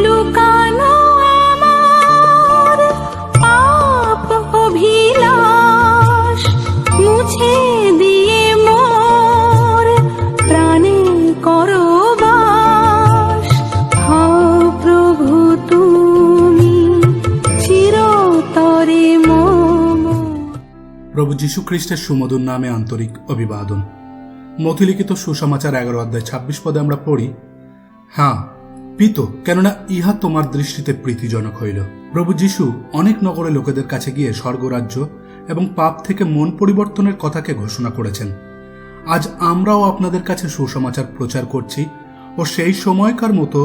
লুকানো আমার পাপ অভিলাষ মুছে দিয়ে মোর প্রাণে করো বাস। হও প্রভু তুমি চিরতরে মম। প্রভু যীশু খ্রিস্টের সুমধুর নামে আন্তরিক অভিবাদন। মথিলিখিত সুসমাচার 11:26 আমরা পড়ি, হ্যাঁ পিত, কেননা ইহা তোমার দৃষ্টিতে প্রীতিজনক হইল। প্রভু যীশু অনেক নগরে লোকেদের কাছে গিয়ে স্বর্গরাজ্য এবং পাপ থেকে মন পরিবর্তনের কথাকে ঘোষণা করেছেন। আজ আমরাও আপনাদের কাছে সুসমাচার প্রচার করছি ও সেই সময়কার মতো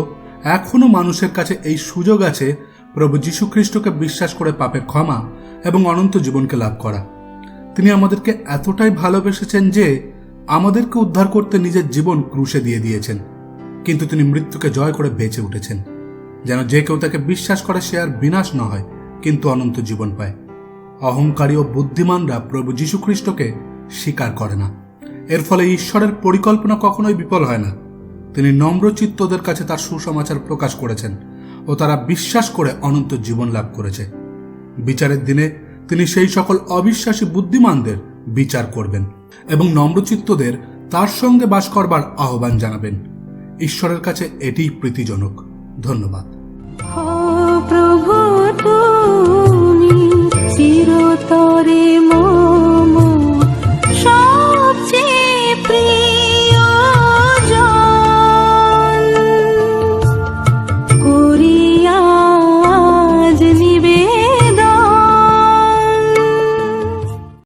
এখনো মানুষের কাছে এই সুযোগ আছে প্রভু যীশু খ্রিস্টকে বিশ্বাস করে পাপের ক্ষমা এবং অনন্ত জীবনকে লাভ করা। তিনি আমাদেরকে এতটাই ভালোবেসেছেন যে আমাদেরকে উদ্ধার করতে নিজের জীবন ক্রুশে দিয়ে দিয়েছেন, কিন্তু তিনি মৃত্যুকে জয় করে বেঁচে উঠেছেন, যেন যে কেউ তাকে বিশ্বাস করে সে আর বিনাশ না হয় কিন্তু অনন্ত জীবন পায়। অহংকারী ও বুদ্ধিমানরা প্রভু যীশু খ্রিস্টকে স্বীকার করে না। এর ফলে ঈশ্বরের পরিকল্পনা কখনোই বিফল হয় না। তিনি নম্রচিত্তদের কাছে তার সুসমাচার প্রকাশ করেছেন ও তারা বিশ্বাস করে অনন্ত জীবন লাভ করেছে। বিচারের দিনে তিনি সেই সকল অবিশ্বাসী বুদ্ধিমানদের বিচার করবেন এবং নম্রচিত্তদের তার সঙ্গে বাস করবার আহ্বান জানাবেন। ঈশ্বরের কাছে এটিই প্রীতিজনক। ধন্যবাদ। প্রভু তুমি চিরতরে